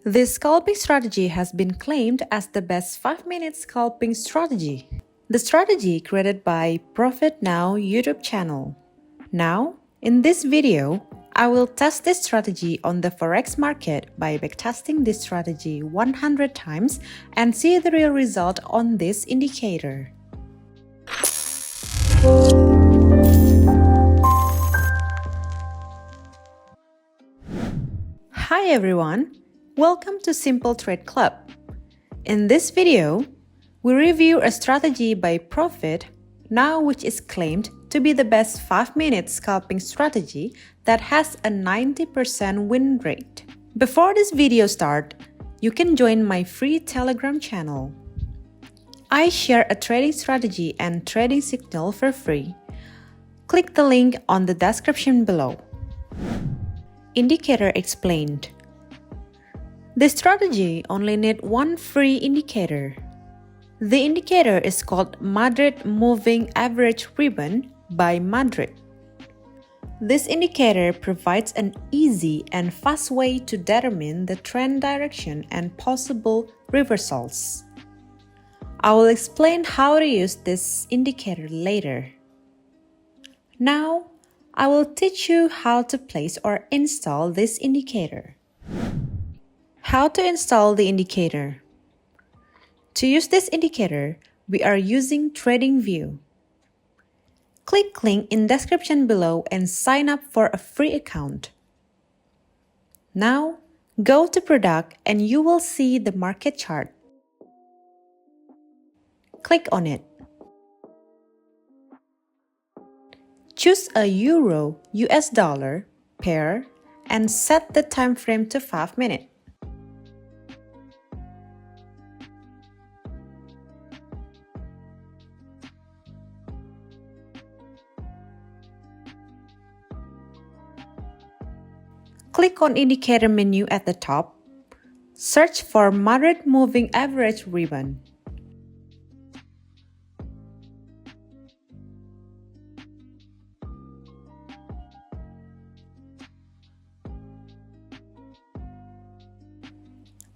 This scalping strategy has been claimed as the best 5-minute scalping strategy. The strategy created by Profit Now YouTube channel. Now, in this video, I will test this strategy on the Forex market by backtesting this strategy 100 times and see the real result on this indicator. Hi everyone! Welcome to Simple Trade Club. In this video, we review a strategy by Profit Now which is claimed to be the best 5-minute scalping strategy that has a 90% win rate. Before this video starts, you can join my free Telegram channel. I share a trading strategy and trading signal for free. Click the link on the description below. Indicator explained. This strategy only needs one free indicator. The indicator is called Madrid Moving Average Ribbon by Madrid. This indicator provides an easy and fast way to determine the trend direction and possible reversals. I will explain how to use this indicator later. Now, I will teach you how to place or install this indicator. How to install the indicator. To use this indicator, we are using TradingView. Click link in description below and sign up for a free account. Now, go to product and you will see the market chart. Click on it. Choose a Euro/US dollar pair and set the time frame to 5 minutes. Click on Indicator menu at the top. Search for Madrid Moving Average Ribbon.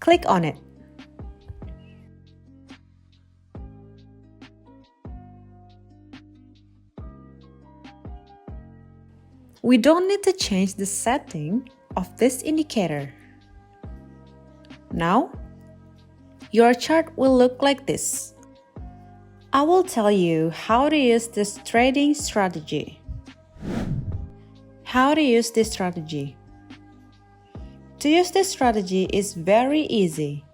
Click on it. We don't need to change the setting of this indicator. Now, your chart will look like this. I will tell you how to use this trading strategy. How to use this strategy. To use this strategy is very easy.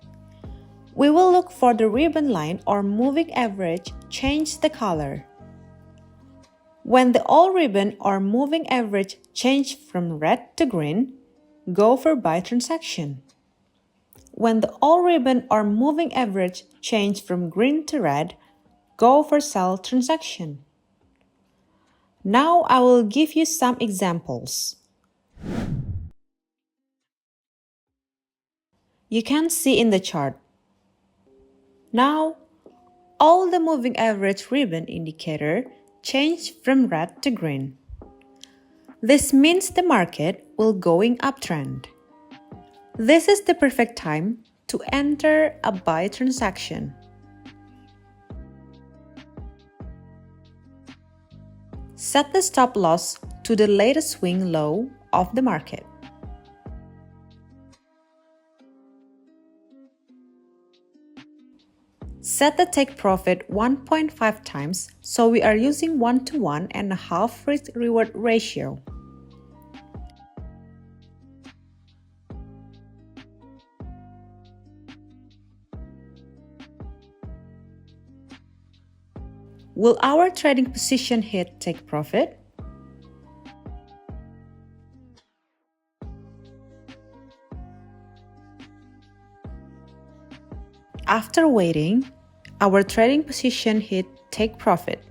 We will look for the ribbon line or moving average, change the color. When the all ribbon or moving average change from red to green, go for buy transaction. When the all ribbon or moving average change from green to red, go for sell transaction. Now I will give you some examples. You can see in the chart. Now, all the moving average ribbon indicator changed from red to green. This means the market will going uptrend. This is the perfect time to enter a buy transaction. Set the stop loss to the latest swing low of the market. Set the take profit 1.5 times, so we are using 1 to 1.5 risk-reward ratio. Will our trading position hit take profit? After waiting, our trading position hit take profit.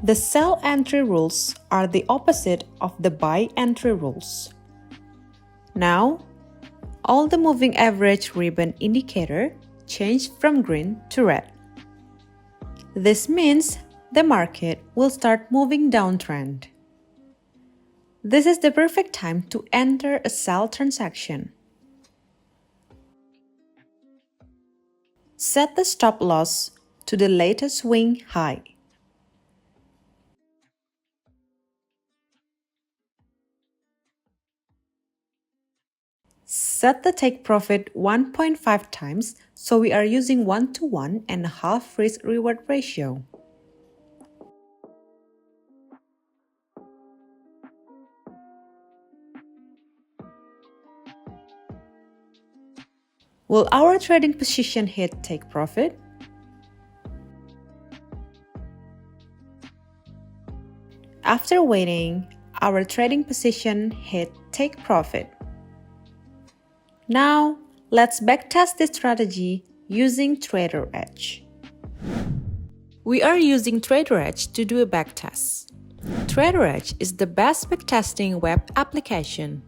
The sell entry rules are the opposite of the buy entry rules. Now, all the moving average ribbon indicator changed from green to red. This means the market will start moving downtrend. This is the perfect time to enter a sell transaction. Set the stop loss to the latest swing high. Set the take profit 1.5 times, so we are using 1:1 and a half risk-reward ratio. Will our trading position hit take profit? After waiting, our trading position hit take profit. Now, let's backtest this strategy using Traderedge. We are using Traderedge to do a backtest. Traderedge is the best backtesting web application.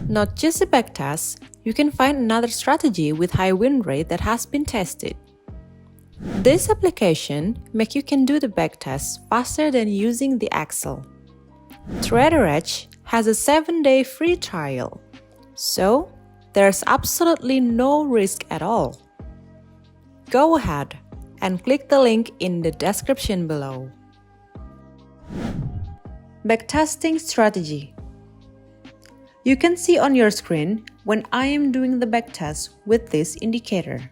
Not just a backtest, you can find another strategy with high win rate that has been tested. This application makes you can do the backtest faster than using the Excel. Traderedge has a 7-day free trial, so there's absolutely no risk at all. Go ahead and click the link in the description below. Backtesting strategy. You can see on your screen when I am doing the backtest with this indicator.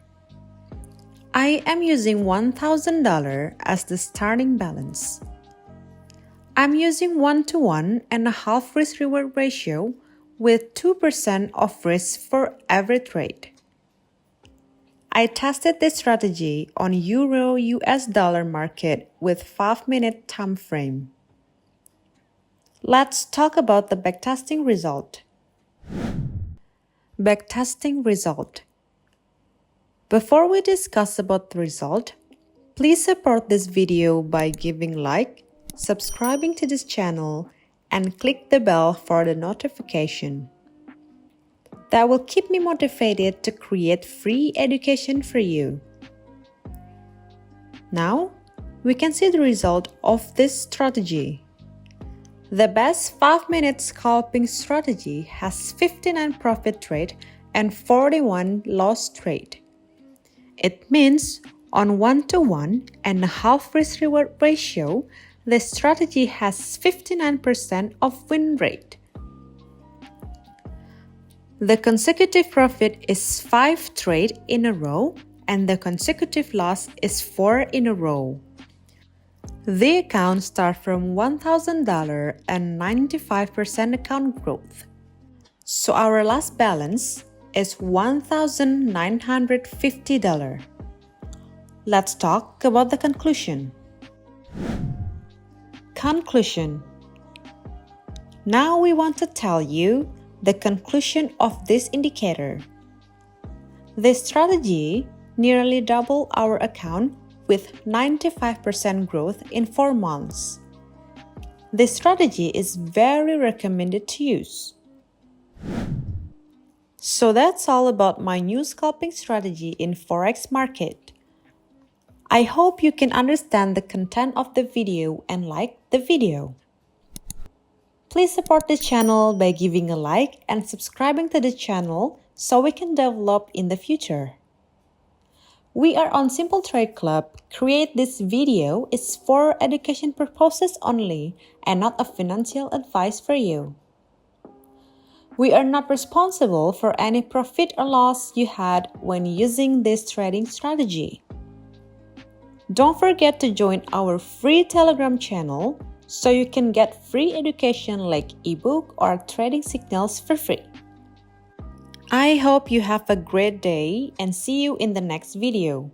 I am using $1,000 as the starting balance. I'm using 1:1 and a half risk-reward ratio with 2% of risk for every trade. I tested this strategy on Euro-US dollar market with 5-minute time frame. Let's talk about the backtesting result. Backtesting result. Before we discuss about the result, please support this video by giving like, subscribing to this channel, and click the bell for the notification. That will keep me motivated to create free education for you. Now, we can see the result of this strategy. The best 5-minute scalping strategy has 59 profit trade and 41 loss trade. It means on 1:1 and a half risk-reward ratio, the strategy has 59% of win rate. The consecutive profit is 5 trades in a row and the consecutive loss is 4 in a row. The account starts from $1,000 and 95% account growth. So our last balance is $1,950. Let's talk about the conclusion. Conclusion. Now we want to tell you the conclusion of this indicator. This strategy nearly doubled our account with 95% growth in 4 months. This strategy is very recommended to use. So that's all about my new scalping strategy in Forex market. I hope you can understand the content of the video and like the video. Please support the channel by giving a like and subscribing to the channel so we can develop in the future. We are on Simple Trade Club. Create this video is for education purposes only and not a financial advice for you. We are not responsible for any profit or loss you had when using this trading strategy. Don't forget to join our free Telegram channel so you can get free education like ebook or trading signals for free. I hope you have a great day and see you in the next video.